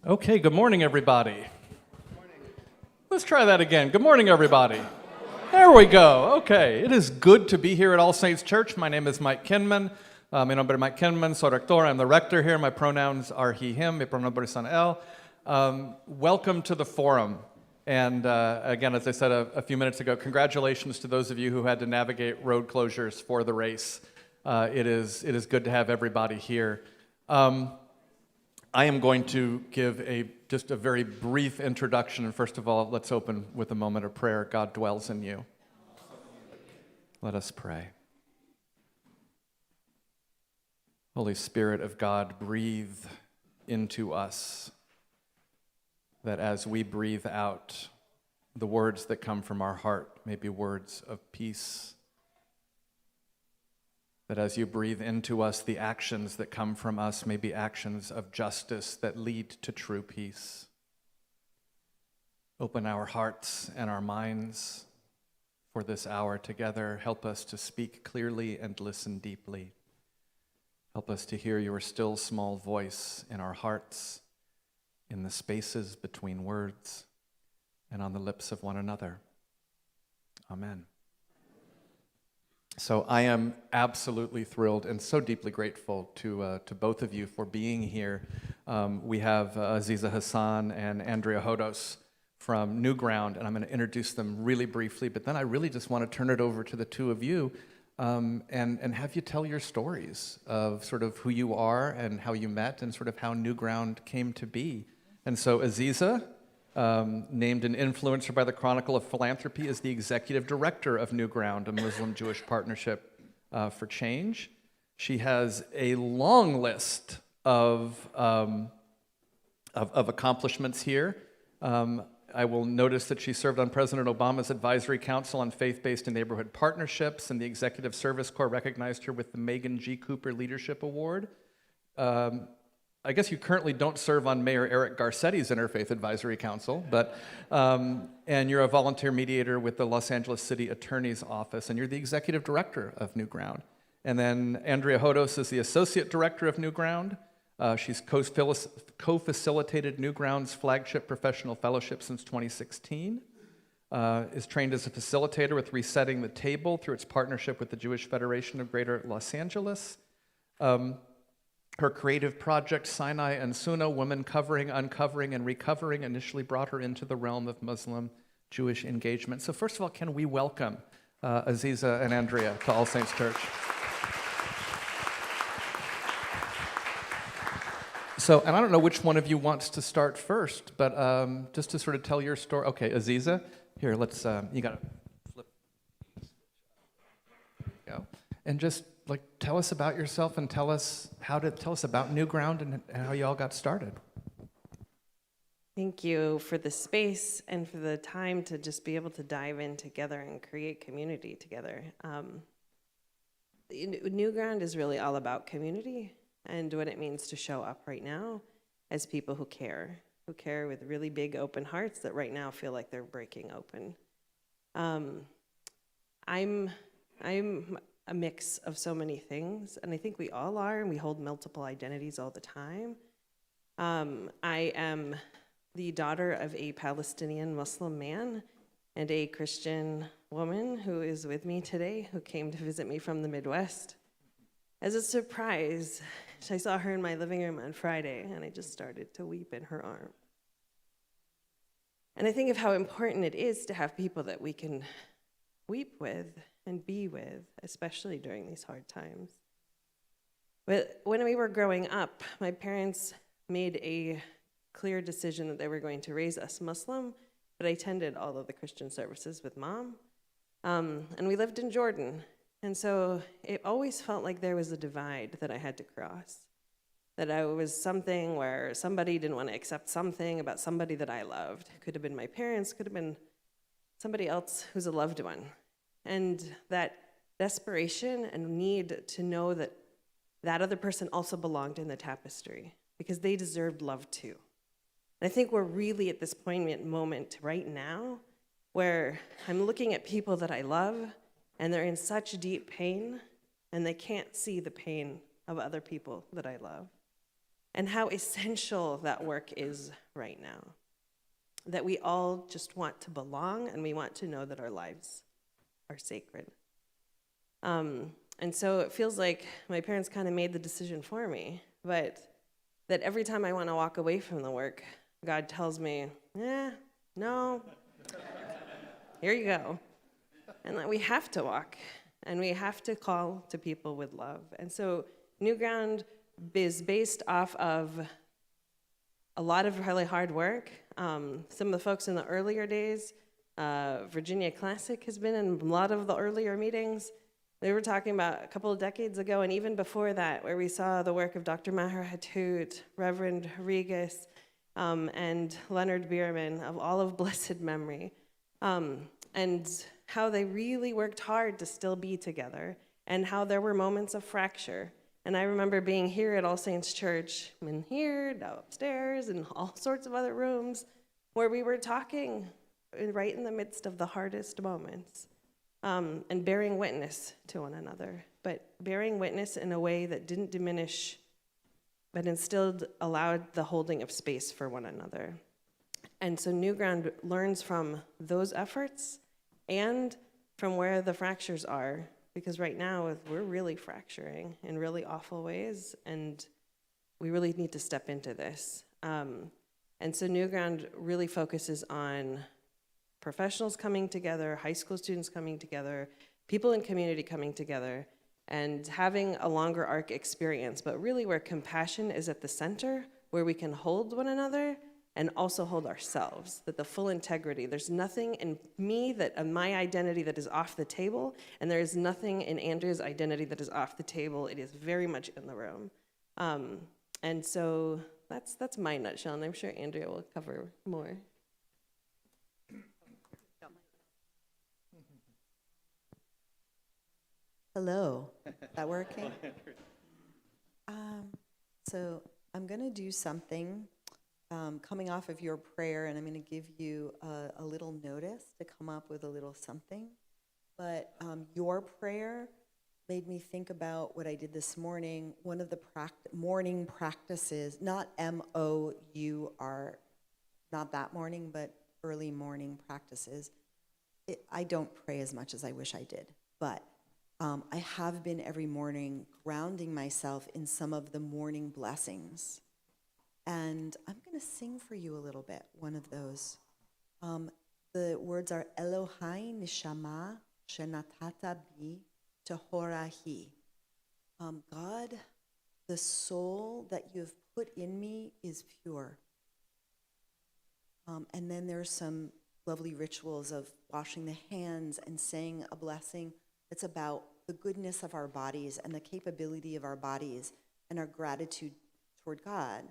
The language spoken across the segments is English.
Okay, good morning, everybody. Let's try that again. Good morning, everybody. There we go. Okay, it is good to be here at All Saints Church. My name is Mike Kinman. Mi nombre es Mike Kinman, soy rector. I'm the rector here. My pronouns are he, him. Mi pronombre son él. Welcome to the forum. And again, as I said a few minutes ago, congratulations to those of you who had to navigate road closures for the race. It is good to have everybody here. I am going to give just a very brief introduction. And first of all, let's open with a moment of prayer. God dwells in you. Let us pray. Holy Spirit of God, breathe into us, that as we breathe out, the words that come from our heart may be words of peace. That as you breathe into us, the actions that come from us may be actions of justice that lead to true peace. Open our hearts and our minds for this hour together. Help us to speak clearly and listen deeply. Help us to hear your still small voice in our hearts, in the spaces between words, and on the lips of one another. Amen. So I am absolutely thrilled and so deeply grateful to both of you for being here. We have Aziza Hasan and Andrea Hodos from NewGround, and I'm going to introduce them really briefly, but then I really just want to turn it over to the two of you and have you tell your stories of sort of who you are and how you met and sort of how NewGround came to be. And so Aziza, named an influencer by the Chronicle of Philanthropy, is the executive director of NewGround, a Muslim-Jewish partnership for change. She has a long list of accomplishments here. I will notice that she served on President Obama's Advisory Council on Faith-Based and Neighborhood Partnerships, and the Executive Service Corps recognized her with the Megan G. Cooper Leadership Award. I guess you currently don't serve on Mayor Eric Garcetti's Interfaith Advisory Council, but and you're a volunteer mediator with the Los Angeles City Attorney's Office, and you're the executive director of NewGround. And then Andrea Hodos is the associate director of NewGround. She's co-facilitated NewGround's flagship professional fellowship since 2016. Is trained as a facilitator with Resetting the Table through its partnership with the Jewish Federation of Greater Los Angeles. Her creative project, Sinai and Sunnah, Women Covering, Uncovering, and Recovering, initially brought her into the realm of Muslim-Jewish engagement. So first of all, can we welcome Aziza and Andrea to All Saints Church? So, and I don't know which one of you wants to start first, but just to sort of tell your story. Okay, Aziza, here, let's, you got to flip. There you go. And just tell us about yourself and tell us about NewGround and how you all got started. Thank you for the space and for the time to just be able to dive in together and create community together. NewGround is really all about community and what it means to show up right now as people who care with really big open hearts that right now feel like they're breaking open. I'm a mix of so many things, and I think we all are, and we hold multiple identities all the time. I am the daughter of a Palestinian Muslim man and a Christian woman who is with me today, who came to visit me from the Midwest. As a surprise, I saw her in my living room on Friday, and I just started to weep in her arm. And I think of how important it is to have people that we can weep with and be with, especially during these hard times. But when we were growing up, my parents made a clear decision that they were going to raise us Muslim, but I attended all of the Christian services with Mom. And we lived in Jordan. And so it always felt like there was a divide that I had to cross. That I was something where somebody didn't want to accept something about somebody that I loved. Could have been my parents, could have been somebody else who's a loved one. And that desperation and need to know that that other person also belonged in the tapestry because they deserved love too. And I think we're really at this poignant moment right now where I'm looking at people that I love and they're in such deep pain and they can't see the pain of other people that I love. and how essential that work is right now. That we all just want to belong, and we want to know that our lives are sacred. And so it feels like my parents kind of made the decision for me, but that every time I want to walk away from the work, God tells me, no, here you go. And that we have to walk, and we have to call to people with love. And so NewGround is based off of a lot of really hard work. Some of the folks in the earlier days, Virginia Classic has been in a lot of the earlier meetings. They were talking about a couple of decades ago, and even before that, where we saw the work of Dr. Maher Hathout, Reverend Regis, and Leonard Bierman, of all of blessed memory, and how they really worked hard to still be together, and how there were moments of fracture. And I remember being here at All Saints Church, and here, down upstairs, and all sorts of other rooms, where we were talking right in the midst of the hardest moments. And bearing witness to one another, but bearing witness in a way that didn't diminish, but instead allowed the holding of space for one another. And so NewGround learns from those efforts and from where the fractures are, because right now we're really fracturing in really awful ways, and we really need to step into this. And so NewGround really focuses on professionals coming together, high school students coming together, people in community coming together, and having a longer arc experience, but really where compassion is at the center, where we can hold one another and also hold ourselves, that the full integrity, there's nothing in me my identity that is off the table, and there is nothing in Andrea's identity that is off the table. It is very much in the room. And so that's my nutshell, and I'm sure Andrea will cover more. Hello, is that working? So I'm going to do something coming off of your prayer, and I'm going to give you a little notice to come up with a little something. But your prayer made me think about what I did this morning. One of the morning practices, not MOUR, not that morning, but early morning practices. I don't pray as much as I wish I did, but I have been every morning grounding myself in some of the morning blessings. And I'm going to sing for you a little bit, one of those. The words are Elohai Nishama Shenatata Bi Tehorahi. God, the soul that you have put in me is pure. And then there's some lovely rituals of washing the hands and saying a blessing that's about the goodness of our bodies and the capability of our bodies and our gratitude toward God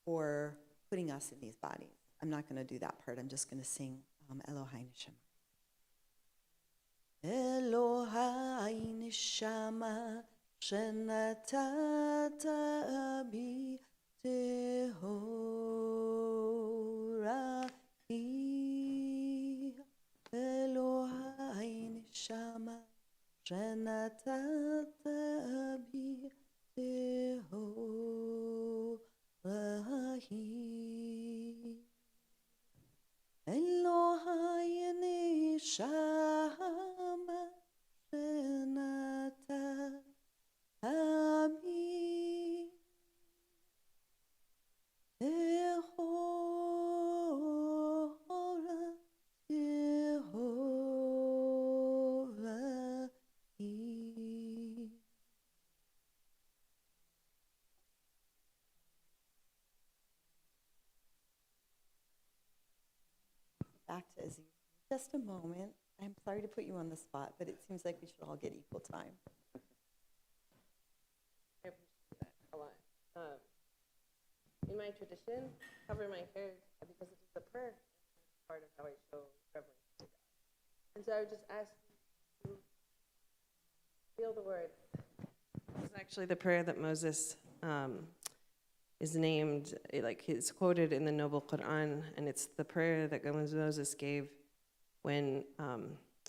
for putting us in these bodies. I'm not going to do that part. I'm just going to sing Elohai Neshama. Elohai Neshama Shenatata Bi Tehorahi. Elohai Neshama Shenatata Bi Tehorahi. Elohai Neshama Shenatata Bi Tehorahi. Back to Aziza. Just a moment. I'm sorry to put you on the spot, but it seems like we should all get equal time. I appreciate that a lot. In my tradition, cover my hair because it is a prayer, part of how I show reverence to God. And so I would just ask you to feel the words. This is actually the prayer that Moses is named, it's quoted in the Noble Quran, and it's the prayer that Moses gave when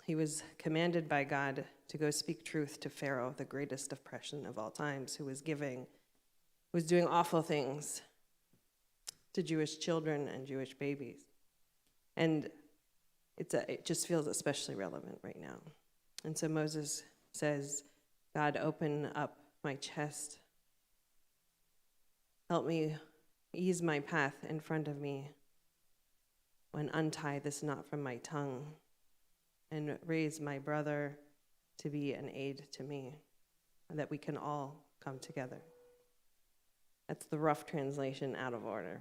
he was commanded by God to go speak truth to Pharaoh, the greatest oppression of all times, who was giving was doing awful things to Jewish children and Jewish babies. And it just feels especially relevant right now. And so Moses says, God, open up my chest. Help me ease my path in front of me, and untie this knot from my tongue, and raise my brother to be an aid to me, and that we can all come together. That's the rough translation out of order.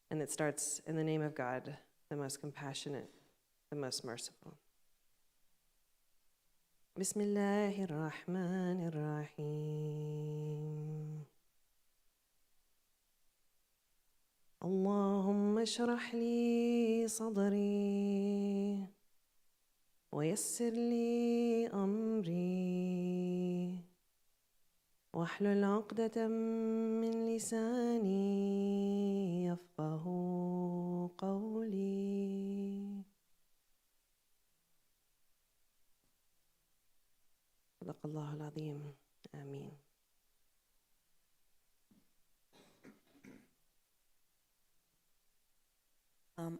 And it starts in the name of God, the most compassionate, the most merciful. Bismillahir Rahmanir Rahim. Allahumma shrah li sadri wa yassir li amri واحلل عقدة من لساني يفقهوا قولي. صدق الله العظيم. آمين.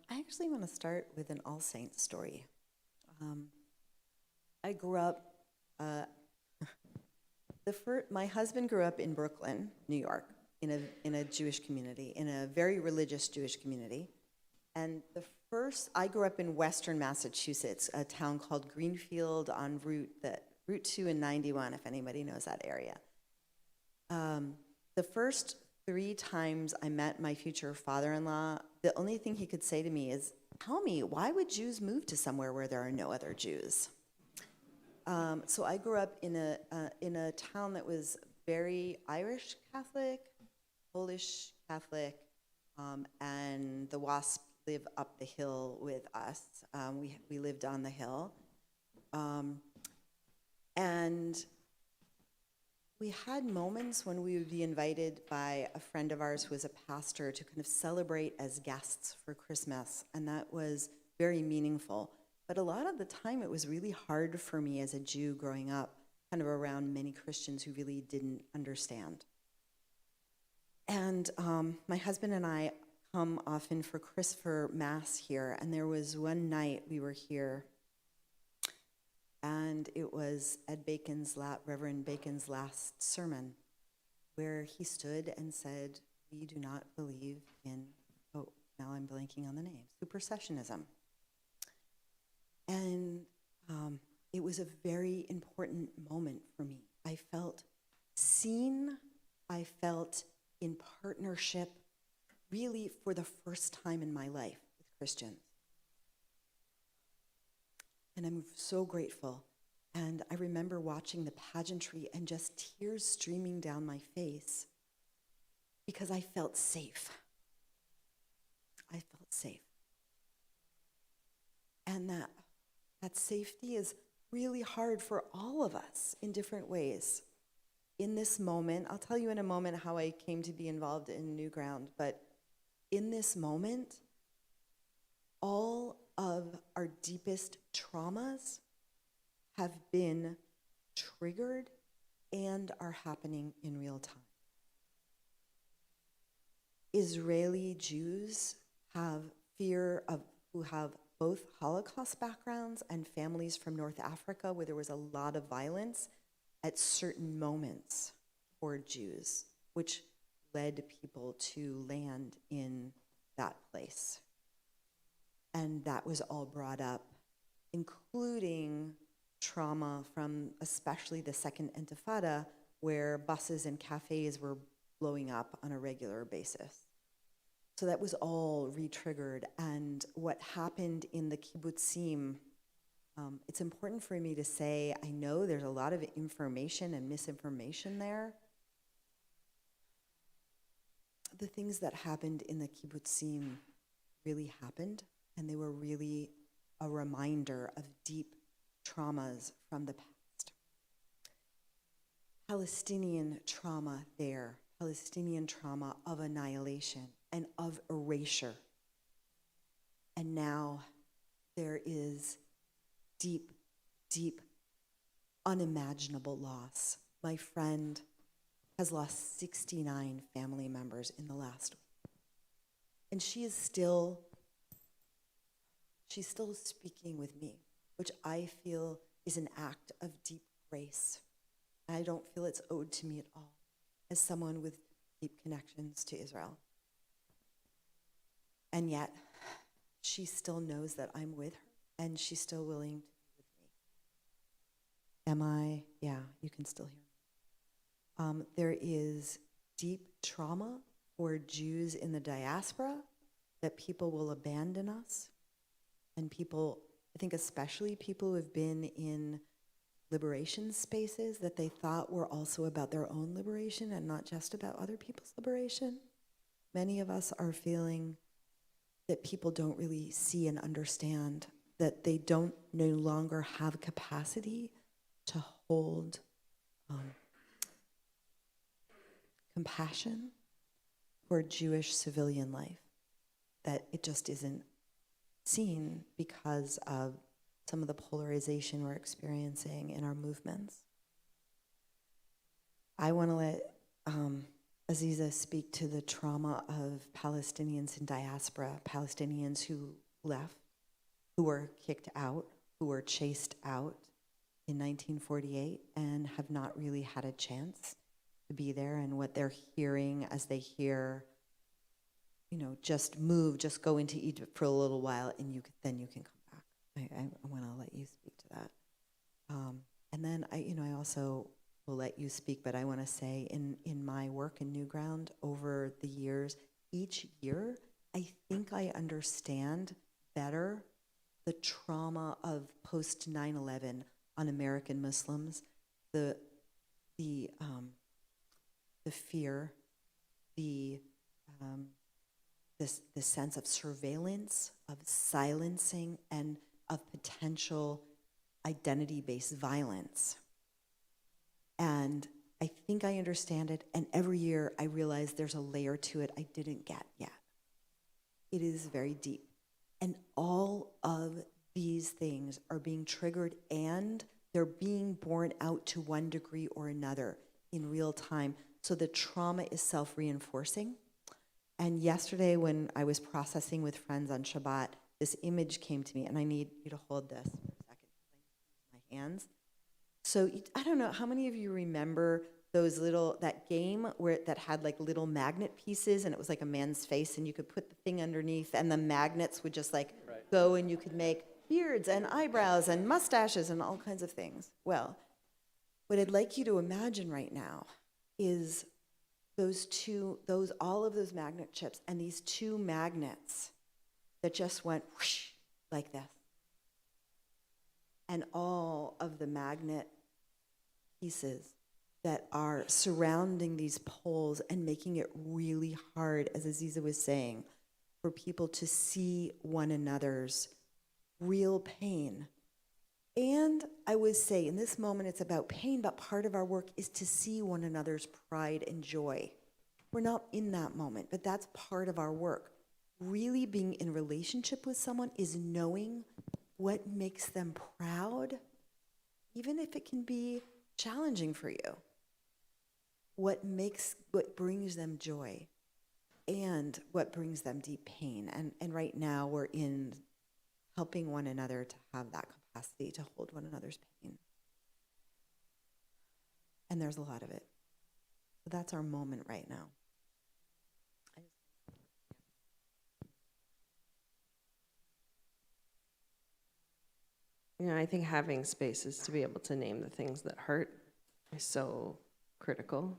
I actually want to start with an All Saints story. I grew up, my husband grew up in Brooklyn, New York, in a Jewish community, in a very religious Jewish community. And I grew up in Western Massachusetts, a town called Greenfield on Route 2 and 91, if anybody knows that area. The first 3 times I met my future father-in-law, the only thing he could say to me is, tell me, why would Jews move to somewhere where there are no other Jews? So I grew up in a town that was very Irish Catholic, Polish Catholic, and the WASP live up the hill with us. We lived on the hill. And we had moments when we would be invited by a friend of ours who was a pastor to kind of celebrate as guests for Christmas, and that was very meaningful. But a lot of the time, it was really hard for me as a Jew growing up, kind of around many Christians who really didn't understand. And my husband and I come often for Mass here, and there was one night we were here, and it was Reverend Bacon's last sermon, where he stood and said, we do not believe in, now I'm blanking on the name, supersessionism. And it was a very important moment for me. I felt seen, I felt in partnership, really for the first time in my life with Christians. And I'm so grateful. And I remember watching the pageantry and just tears streaming down my face because I felt safe. I felt safe. And that safety is really hard for all of us in different ways. In this moment, I'll tell you in a moment how I came to be involved in NewGround, but in this moment, all of our deepest traumas have been triggered and are happening in real time. Israeli Jews who have both Holocaust backgrounds and families from North Africa where there was a lot of violence at certain moments for Jews, which led people to land in that place. And that was all brought up, including trauma from especially the Second Intifada, where buses and cafes were blowing up on a regular basis. So that was all re-triggered. And what happened in the kibbutzim, it's important for me to say, I know there's a lot of information and misinformation there. The things that happened in the kibbutzim really happened, and they were really a reminder of deep traumas from the past. Palestinian trauma there, Palestinian trauma of annihilation and of erasure. And now there is deep, deep, unimaginable loss. My friend has lost 69 family members in the last week. And she's still speaking with me, which I feel is an act of deep grace. I don't feel it's owed to me at all, as someone with deep connections to Israel. And yet, she still knows that I'm with her, and she's still willing to be with me. Am I? Yeah, you can still hear me. There is deep trauma for Jews in the diaspora that people will abandon us. And people, I think especially people who have been in liberation spaces that they thought were also about their own liberation and not just about other people's liberation. Many of us are feeling that people don't really see and understand, that they don't no longer have capacity to hold compassion for Jewish civilian life, that it just isn't seen because of some of the polarization we're experiencing in our movements. I want to let Aziza speak to the trauma of Palestinians in diaspora, Palestinians who left, who were kicked out, who were chased out in 1948 and have not really had a chance to be there, and what they're hearing as they hear, just move, just go into Egypt for a little while, and then you can come back. I want to let you speak to that. And then I also will let you speak, but I want to say in my work in NewGround over the years, each year, I think I understand better the trauma of post 9/11 on American Muslims, the fear, the sense of surveillance, of silencing, and of potential identity-based violence. And I think I understand it, and every year I realize there's a layer to it I didn't get yet. It is very deep. And all of these things are being triggered, and they're being borne out to one degree or another in real time. So the trauma is self-reinforcing. And yesterday when I was processing with friends on Shabbat, this image came to me, and I need you to hold this for a second. My hands. So I don't know, how many of you remember that game that had like little magnet pieces, and it was like a man's face, and you could put the thing underneath, and the magnets would just go, and you could make beards and eyebrows and mustaches and all kinds of things. Well, what I'd like you to imagine right now is all of those magnet chips and these two magnets that just went whoosh, like this. And all of the magnet pieces that are surrounding these poles and making it really hard, as Aziza was saying, for people to see one another's real pain. And I would say in this moment it's about pain, but part of our work is to see one another's pride and joy. We're not in that moment, but that's part of our work. Really being in relationship with someone is knowing what makes them proud, even if it can be challenging for you. What brings them joy, and what brings them deep pain. And right now we're in helping one another to have that capacity to hold one another's pain. And there's a lot of it. So that's our moment right now. I think having spaces to be able to name the things that hurt is so critical,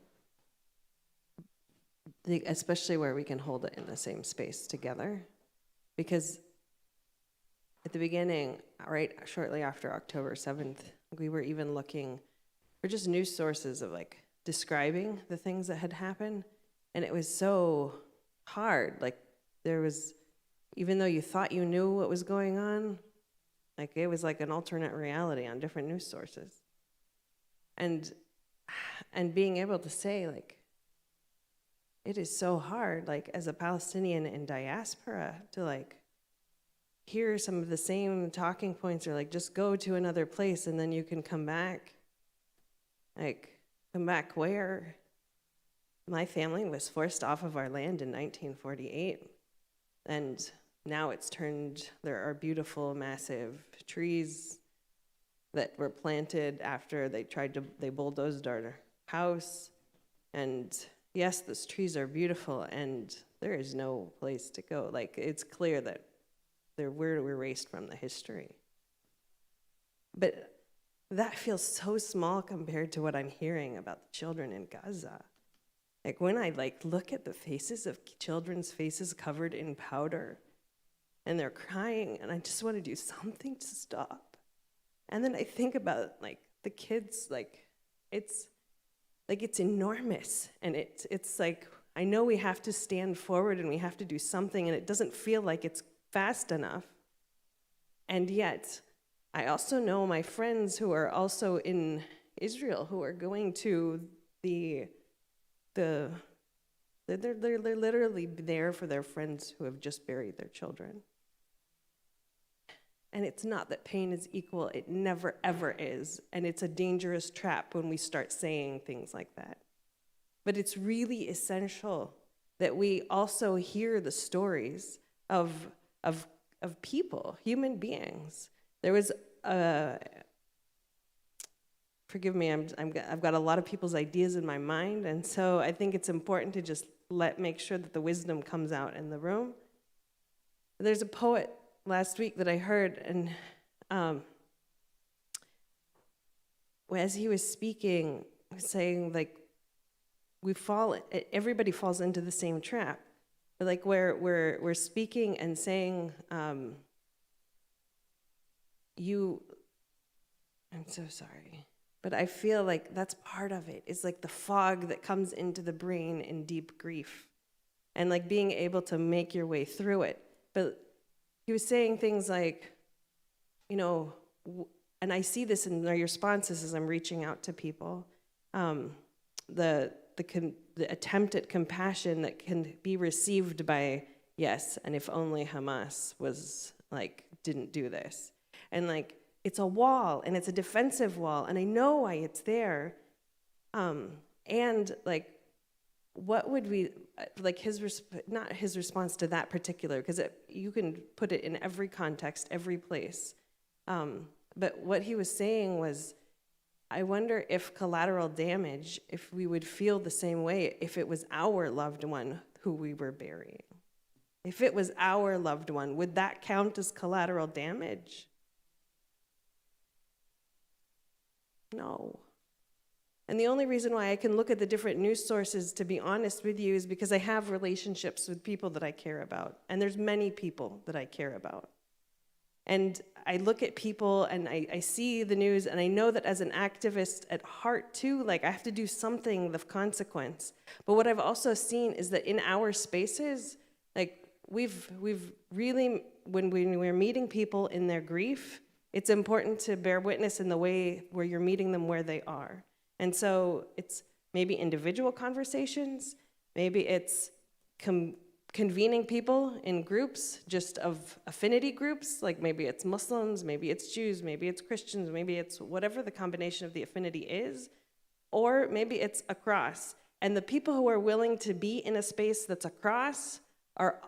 especially where we can hold it in the same space together. Because at the beginning, right shortly after October 7th, we were even looking for just news sources of describing the things that had happened. And it was so hard. There was, even though you thought you knew what was going on, it was like an alternate reality on different news sources. And being able to say, it is so hard, as a Palestinian in diaspora, to hear some of the same talking points, or just go to another place and then you can come back. Come back where? my family was forced off of our land in 1948, and now it's turned, there are beautiful, massive trees that were planted after they bulldozed our house. And yes, those trees are beautiful, and there is no place to go. Like, it's clear that we're erased from the history. But that feels so small compared to what I'm hearing about the children in Gaza. Like, when I look at the faces of children's faces covered in powder, and they're crying, and I just want to do something to stop. And then I think about the kids, it's enormous, and it's like, I know we have to stand forward and we have to do something, and it doesn't feel like it's fast enough. And yet, I also know my friends who are also in Israel who are going to they're literally there for their friends who have just buried their children. And it's not that pain is equal. It never, ever is. And it's a dangerous trap when we start saying things like that. But it's really essential that we also hear the stories of people, human beings. There was forgive me, I've got a lot of people's ideas in my mind, and so I think it's important to just make sure that the wisdom comes out in the room. There's a poet last week that I heard, and as he was speaking, he was saying, everybody falls into the same trap. But we're speaking and saying, I'm so sorry. But I feel like that's part of it. It's like the fog that comes into the brain in deep grief, and being able to make your way through it. But he was saying things like, and I see this in their responses as I'm reaching out to people, the attempt at compassion that can be received by, yes, and if only Hamas was didn't do this. And it's a wall, and it's a defensive wall, and I know why it's there. And what would we, not his response to that particular, because you can put it in every context, every place. But what he was saying was, I wonder if collateral damage, if we would feel the same way if it was our loved one who we were burying. If it was our loved one, would that count as collateral damage? No. And the only reason why I can look at the different news sources, to be honest with you, is because I have relationships with people that I care about. And there's many people that I care about. And I look at people and I see the news, and I know that as an activist at heart too, I have to do something of consequence. But what I've also seen is that in our spaces, we've really, when we're meeting people in their grief, it's important to bear witness in the way where you're meeting them where they are. And so it's maybe individual conversations, maybe it's convening people in groups, just of affinity groups, maybe it's Muslims, maybe it's Jews, maybe it's Christians, maybe it's whatever the combination of the affinity is, or maybe it's across. And the people who are willing to be in a space that's across are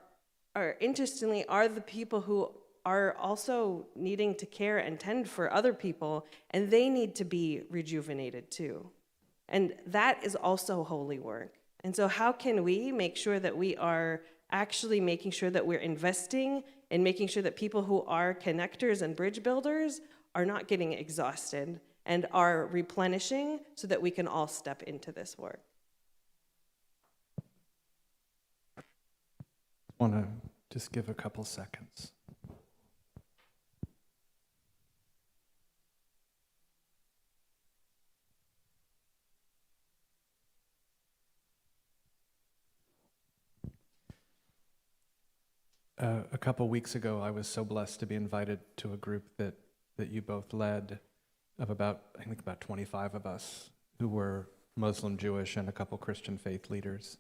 interestingly, are the people who are also needing to care and tend for other people, and they need to be rejuvenated too. And that is also holy work. And so how can we make sure that we are actually making sure that we're investing in making sure that people who are connectors and bridge builders are not getting exhausted and are replenishing so that we can all step into this work? I want to just give a couple seconds. A couple weeks ago, I was so blessed to be invited to a group that you both led of about 25 of us who were Muslim, Jewish, and a couple Christian faith leaders.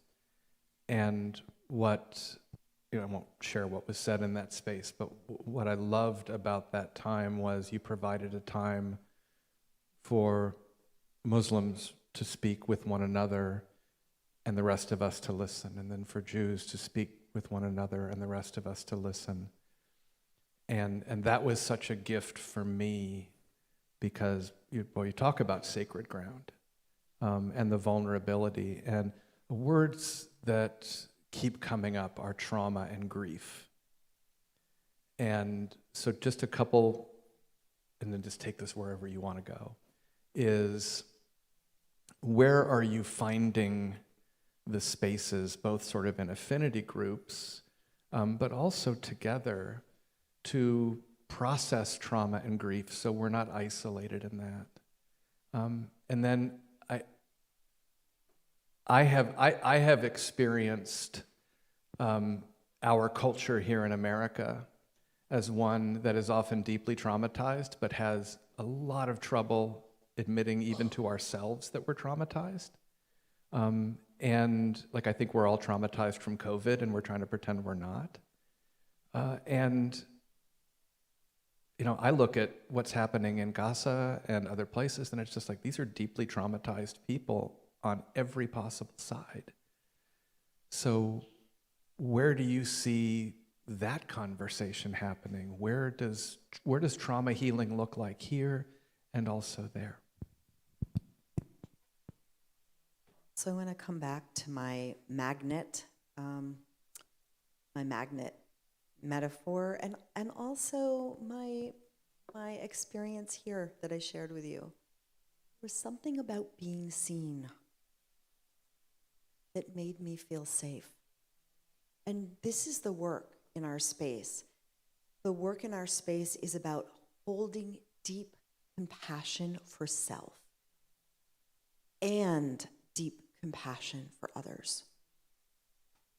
And I won't share what was said in that space, but what I loved about that time was you provided a time for Muslims to speak with one another and the rest of us to listen, and then for Jews to speak with one another and the rest of us to listen. And that was such a gift for me, because you talk about sacred ground, and the vulnerability, and words that keep coming up are trauma and grief. And so just a couple, and then just take this wherever you want to go, is where are you finding the spaces, both sort of in affinity groups, but also together, to process trauma and grief so we're not isolated in that. And then I have experienced our culture here in America as one that is often deeply traumatized, but has a lot of trouble admitting even to ourselves that we're traumatized. And like, I think we're all traumatized from COVID, and we're trying to pretend we're not. And you know, I look at what's happening in Gaza and other places, and it's just like, these are deeply traumatized people on every possible side. So where do you see that conversation happening? Where does trauma healing look like here and also there? So I want to come back to my magnet metaphor, and also my experience here that I shared with you. There was something about being seen that made me feel safe. And this is the work in our space. The work in our space is about holding deep compassion for self and deep compassion for others.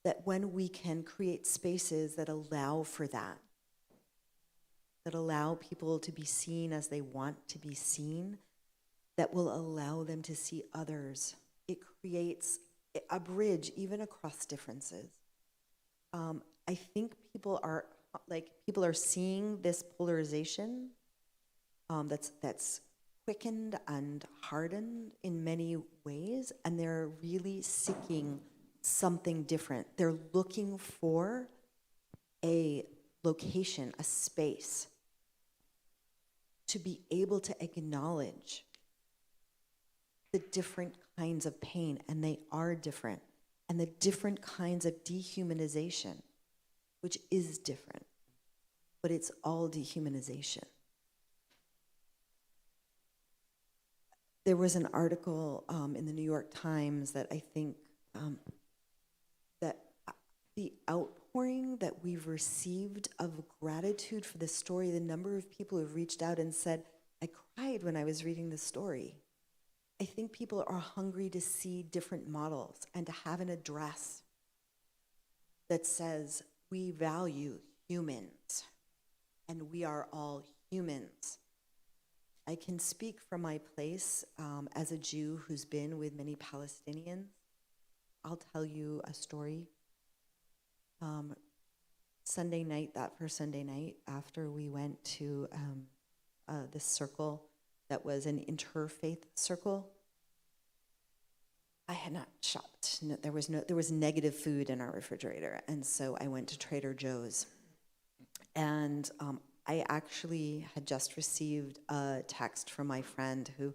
That when we can create spaces that allow for that allow people to be seen as they want to be seen, that will allow them to see others, it creates a bridge even across differences. I think people are seeing this polarization that's quickened and hardened in many ways, and they're really seeking something different. They're looking for a location, a space, to be able to acknowledge the different kinds of pain, and they are different, and the different kinds of dehumanization, which is different, but it's all dehumanization. There was an article in the New York Times that I think that the outpouring that we've received of gratitude for this story, the number of people who've reached out and said, I cried when I was reading this story. I think people are hungry to see different models and to have an address that says, we value humans, and we are all humans. I can speak from my place as a Jew who's been with many Palestinians. I'll tell you a story. Sunday night, that first Sunday night, after we went to this circle that was an interfaith circle, I had not shopped. No, there was negative food in our refrigerator, and so I went to Trader Joe's. And I actually had just received a text from my friend who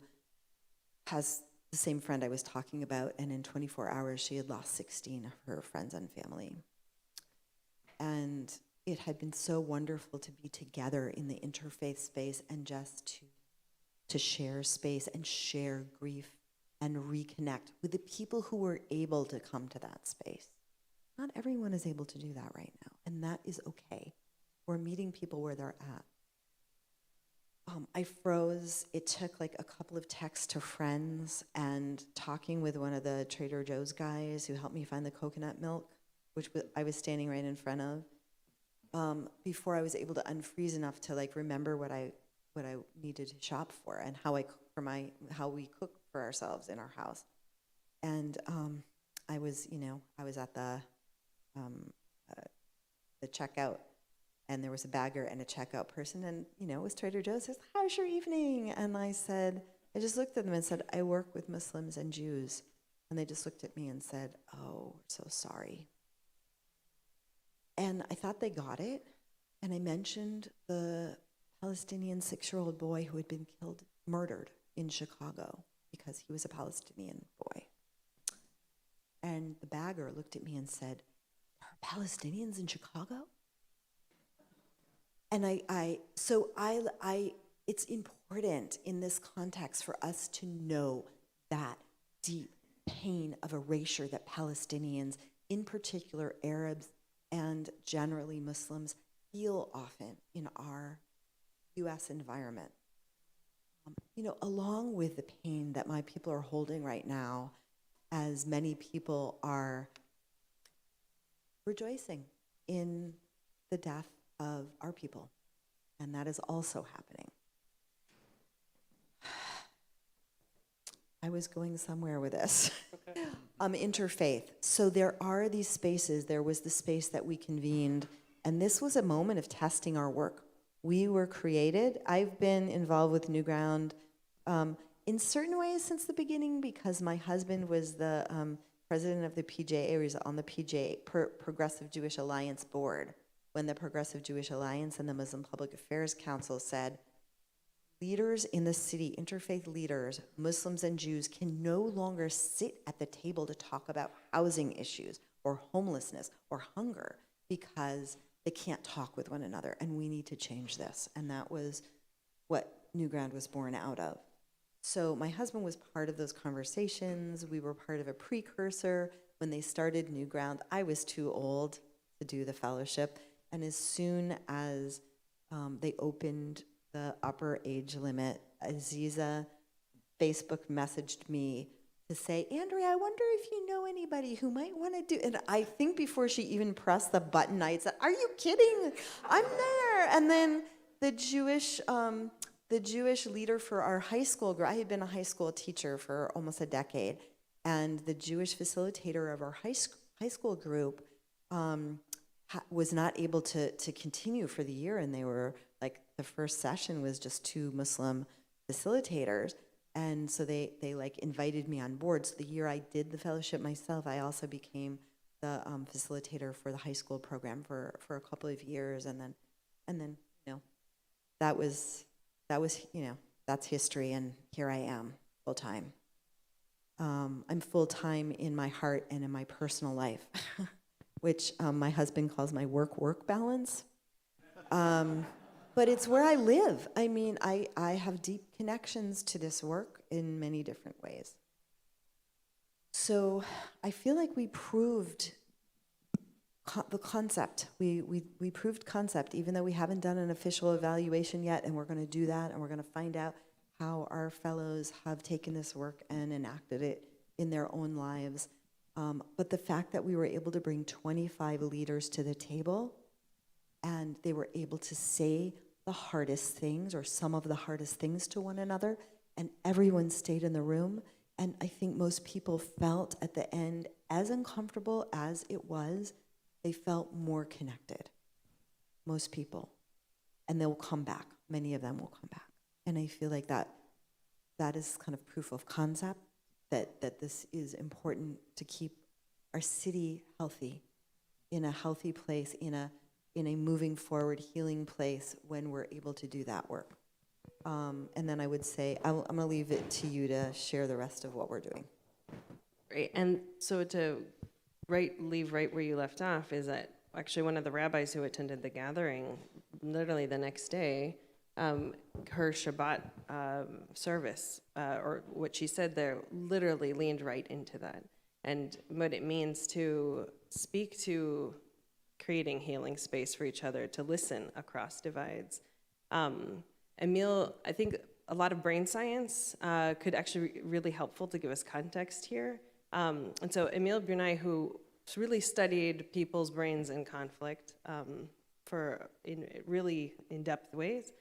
has the same friend I was talking about, and in 24 hours she had lost 16 of her friends and family. And it had been so wonderful to be together in the interfaith space and just to share space and share grief and reconnect with the people who were able to come to that space. Not everyone is able to do that right now, and that is okay. We're meeting people where they're at. I froze. It took like a couple of texts to friends and talking with one of the Trader Joe's guys who helped me find the coconut milk, which I was standing right in front of, before I was able to unfreeze enough to like remember what I needed to shop for and how we cook for ourselves in our house. And I was at the checkout, and there was a bagger and a checkout person, and it was Trader Joe's. Says, "How's your evening?" And I just looked at them and said, "I work with Muslims and Jews, And they just looked at me and said, "Oh, we're so sorry." And I thought they got it. And I mentioned the Palestinian 6-year-old boy who had been murdered in Chicago because he was a Palestinian boy. And the bagger looked at me and said, "There are Palestinians in Chicago?" And it's important in this context for us to know that deep pain of erasure that Palestinians, in particular Arabs and generally Muslims, feel often in our U.S. environment. Along with the pain that my people are holding right now, as many people are rejoicing in the death of our people. And that is also happening. I was going somewhere with this. Okay. Interfaith. So there are these spaces. There was the space that we convened, and this was a moment of testing our work. We were created. I've been involved with NewGround in certain ways since the beginning because my husband was the president of the PJA, or he's on the PJA, Progressive Jewish Alliance board, when the Progressive Jewish Alliance and the Muslim Public Affairs Council said, leaders in the city, interfaith leaders, Muslims and Jews, can no longer sit at the table to talk about housing issues or homelessness or hunger because they can't talk with one another, and we need to change this. And that was what NewGround was born out of. So my husband was part of those conversations. We were part of a precursor. When they started NewGround, I was too old to do the fellowship. And as soon as they opened the upper age limit, Aziza Facebook messaged me to say, "Andrea, I wonder if you know anybody who might want to do," and I think before she even pressed the button, I said, "Are you kidding? I'm there." And then the Jewish leader for our high school group, I had been a high school teacher for almost a decade, and the Jewish facilitator of our high school group was not able to continue for the year, and they were like, the first session was just 2 Muslim facilitators, and so they like invited me on board. So the year I did the fellowship myself, I also became the facilitator for the high school program for a couple of years, and then that was that's history, and here I am full time. I'm full time in my heart and in my personal life, which my husband calls my work balance. But it's where I live. I mean, I have deep connections to this work in many different ways. So I feel like we proved the concept. We proved concept, even though we haven't done an official evaluation yet, and we're going to do that, and we're going to find out how our fellows have taken this work and enacted it in their own lives. But the fact that we were able to bring 25 leaders to the table, and they were able to say the hardest things, or some of the hardest things, to one another, and everyone stayed in the room. And I think most people felt at the end, as uncomfortable as it was, they felt more connected. Most people. And they'll come back. Many of them will come back. And I feel like that is kind of proof of concept, that this is important to keep our city healthy, in a healthy place, in a moving forward, healing place when we're able to do that work. And then I would say, I'm going to leave it to you to share the rest of what we're doing. Great. And so to leave right where you left off is that actually one of the rabbis who attended the gathering, literally the next day, her Shabbat service, or what she said there, literally leaned right into that. And what it means to speak to creating healing space for each other, to listen across divides. Emil, I think a lot of brain science could actually be really helpful to give us context here. And so Emil Brunei, who really studied people's brains in conflict in really in-depth ways,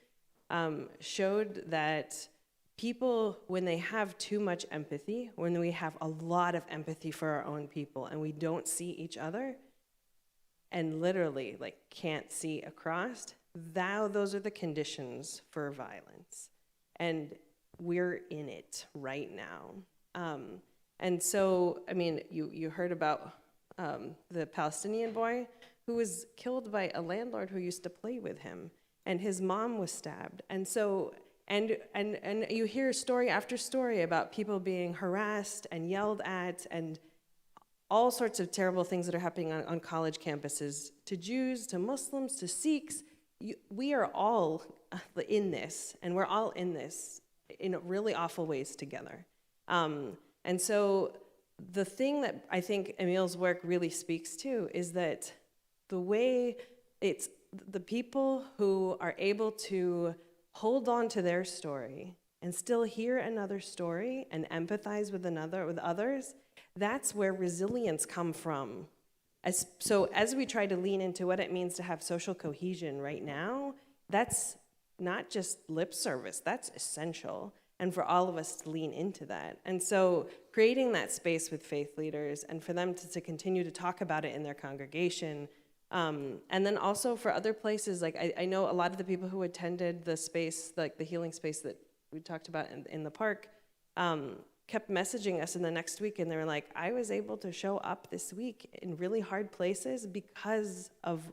showed that people, when they have too much empathy, when we have a lot of empathy for our own people and we don't see each other, and literally can't see across, those are the conditions for violence. And we're in it right now. And so, I mean, you heard about the Palestinian boy who was killed by a landlord who used to play with him, and his mom was stabbed. And so, and you hear story after story about people being harassed and yelled at, and all sorts of terrible things that are happening on college campuses, to Jews, to Muslims, to Sikhs. We are all in this, and we're all in this in really awful ways together. And so the thing that I think Emil's work really speaks to is that the way it's the people who are able to hold on to their story and still hear another story and empathize with others, that's where resilience comes from. So as we try to lean into what it means to have social cohesion right now, that's not just lip service, that's essential. And for all of us to lean into that. And so creating that space with faith leaders and for them to continue to talk about it in their congregation. And then also for other places, like I know a lot of the people who attended the space, like the healing space that we talked about in the park, kept messaging us in the next week, and they were like, I was able to show up this week in really hard places because of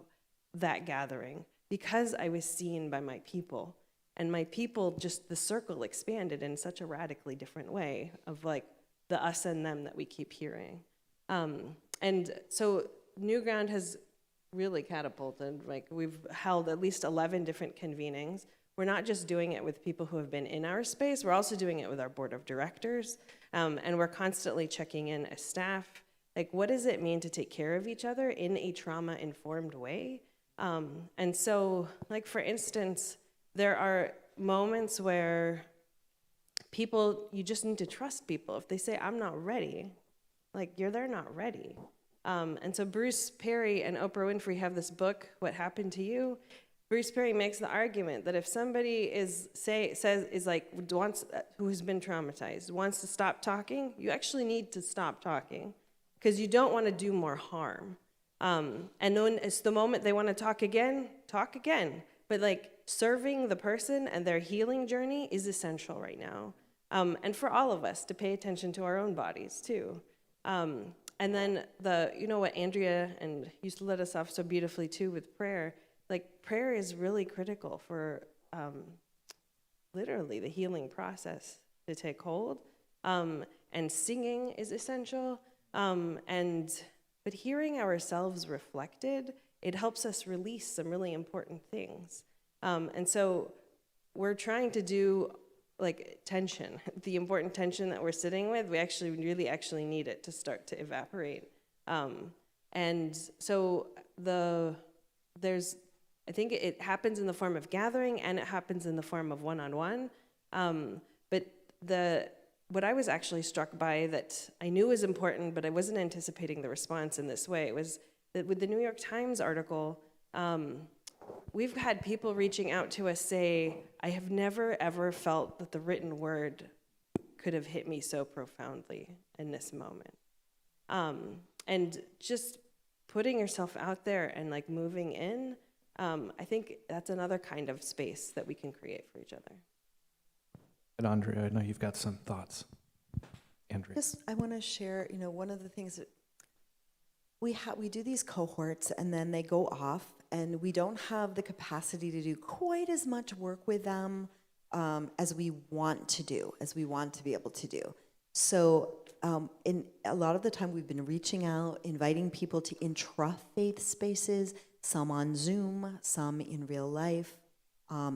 that gathering, because I was seen by my people. And my people, just the circle expanded in such a radically different way of like the us and them that we keep hearing. And so NewGround has really catapulted. Like we've held at least 11 different convenings. We're not just doing it with people who have been in our space, we're also doing it with our board of directors. And we're constantly checking in as staff. Like, what does it mean to take care of each other in a trauma-informed way? And so, like, for instance, there are moments where you just need to trust people. If they say, I'm not ready, like, they're not ready. And so Bruce Perry and Oprah Winfrey have this book, What Happened to You? Bruce Perry makes the argument that if somebody who has been traumatized, wants to stop talking, you actually need to stop talking because you don't want to do more harm. And then it's the moment they want to talk again. But like serving the person and their healing journey is essential right now. And for all of us to pay attention to our own bodies too. And then what Andrea and used to let us off so beautifully too with prayer. Like prayer is really critical for literally the healing process to take hold. And singing is essential. But hearing ourselves reflected, it helps us release some really important things. And so we're trying to do like tension, the important tension that we're sitting with, we really need it to start to evaporate. And so I think it happens in the form of gathering and it happens in the form of one-on-one. But what I was actually struck by that I knew was important, but I wasn't anticipating the response in this way, was that with the New York Times article, we've had people reaching out to us say, I have never ever felt that the written word could have hit me so profoundly in this moment. And just putting yourself out there and like moving in, I think that's another kind of space that we can create for each other. And Andrea, I know you've got some thoughts. Andrea. I want to share, one of the things that we do these cohorts and then they go off and we don't have the capacity to do quite as much work with them as we want to be able to do. So in a lot of the time we've been reaching out, inviting people to intra-faith spaces, some on Zoom, some in real life.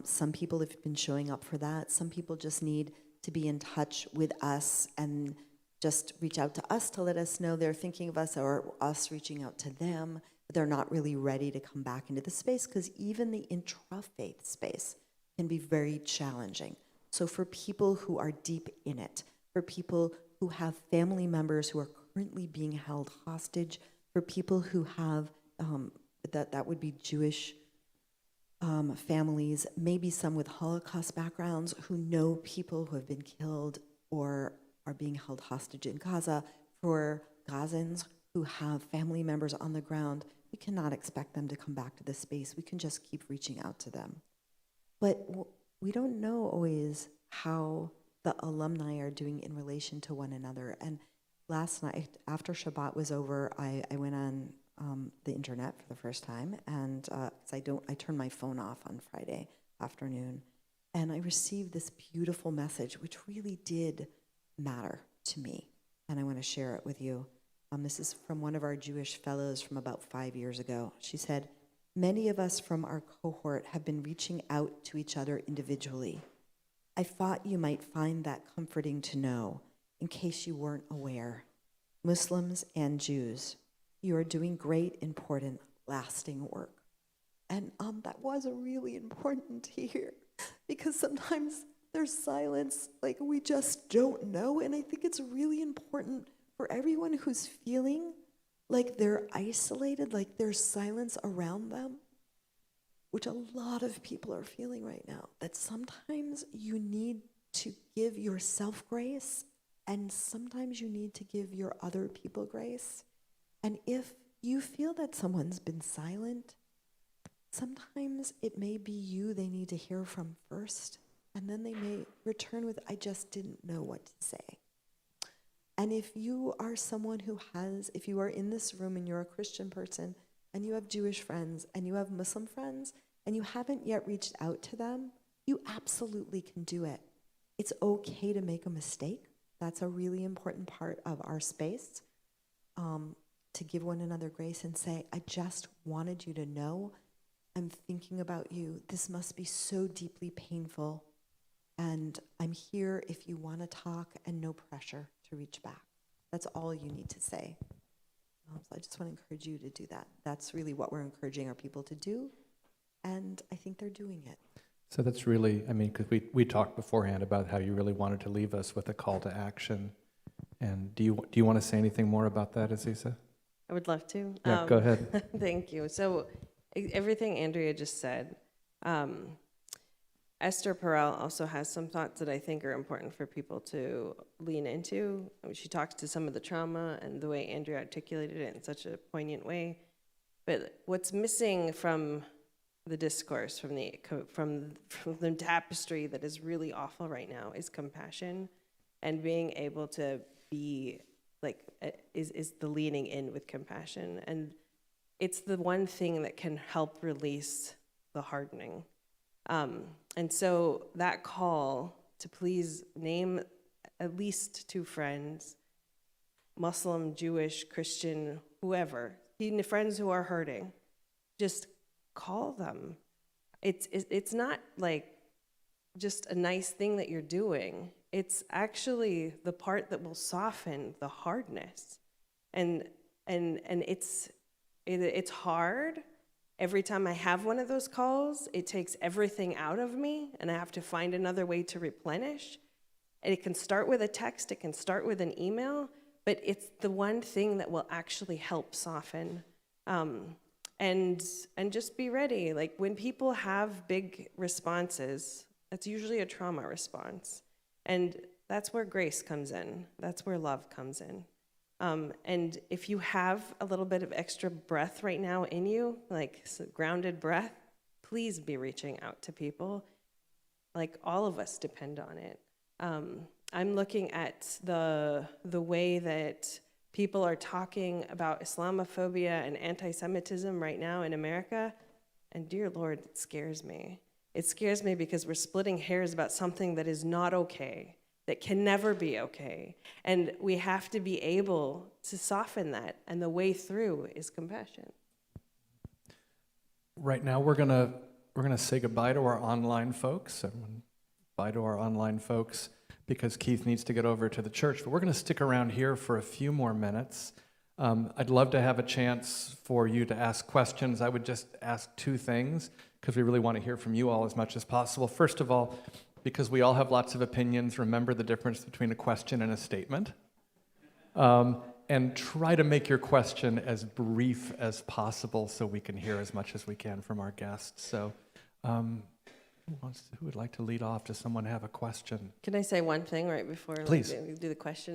Some people have been showing up for that. Some people just need to be in touch with us and just reach out to us to let us know they're thinking of us, or us reaching out to them. But they're not really ready to come back into the space because even the intra-faith space can be very challenging. So for people who are deep in it, for people who have family members who are currently being held hostage, for people who have, that would be Jewish families, maybe some with Holocaust backgrounds who know people who have been killed or are being held hostage in Gaza, for Gazans who have family members on the ground, we cannot expect them to come back to this space. We can just keep reaching out to them. But we don't know always how the alumni are doing in relation to one another. And last night, after Shabbat was over, I went on the internet for the first time, and 'cause I turn my phone off on Friday afternoon, and I received this beautiful message, which really did matter to me, and I want to share it with you. This is from one of our Jewish fellows from about 5 years ago. She said, "Many of us from our cohort have been reaching out to each other individually. I thought you might find that comforting to know, in case you weren't aware. Muslims and Jews, you are doing great, important, lasting work." And that was really important to hear, because sometimes there's silence, like we just don't know. And I think it's really important for everyone who's feeling like they're isolated, like there's silence around them, which a lot of people are feeling right now, that sometimes you need to give yourself grace, and sometimes you need to give your other people grace. And if you feel that someone's been silent, sometimes it may be you they need to hear from first, and then they may return with, "I just didn't know what to say." And if you are someone if you are in this room and you're a Christian person, and you have Jewish friends, and you have Muslim friends, and you haven't yet reached out to them, you absolutely can do it. It's okay to make a mistake. That's a really important part of our space, to give one another grace and say, "I just wanted you to know I'm thinking about you. This must be so deeply painful, and I'm here if you want to talk, and no pressure to reach back." That's all you need to say. So I just want to encourage you to do that. That's really what we're encouraging our people to do, and I think they're doing it. So that's really, because we talked beforehand about how you really wanted to leave us with a call to action. And do you want to say anything more about that, Aziza? I would love to. Yeah, go ahead. Thank you. So everything Andrea just said, Esther Perel also has some thoughts that I think are important for people to lean into. She talks to some of the trauma and the way Andrea articulated it in such a poignant way. But what's missing from the discourse, from the tapestry that is really awful right now, is compassion, and being able to be is the leaning in with compassion. And it's the one thing that can help release the hardening. And so that call to please name at least 2 friends, Muslim, Jewish, Christian, whoever, even friends who are hurting, just call them. It's not like just a nice thing that you're doing. It's actually the part that will soften the hardness. And it's hard. Every time I have one of those calls, it takes everything out of me, and I have to find another way to replenish. And it can start with a text, it can start with an email, but it's the one thing that will actually help soften. And just be ready. Like, when people have big responses, that's usually a trauma response. And that's where grace comes in. That's where love comes in. And if you have a little bit of extra breath right now in you, like grounded breath, please be reaching out to people. Like, all of us depend on it. I'm looking at the way that people are talking about Islamophobia and anti-Semitism right now in America, and dear Lord, it scares me. It scares me because we're splitting hairs about something that is not okay, that can never be okay. And we have to be able to soften that, and the way through is compassion. Right now, we're gonna say goodbye to our online folks. Everyone, bye to our online folks, because Keith needs to get over to the church. But we're gonna stick around here for a few more minutes. I'd love to have a chance for you to ask questions. I would just ask 2 things, because we really want to hear from you all as much as possible. First of all, because we all have lots of opinions, remember the difference between a question and a statement. And try to make your question as brief as possible so we can hear as much as we can from our guests. So who would like to lead off? Does someone have a question? Can I say one thing right before Please. we do the question?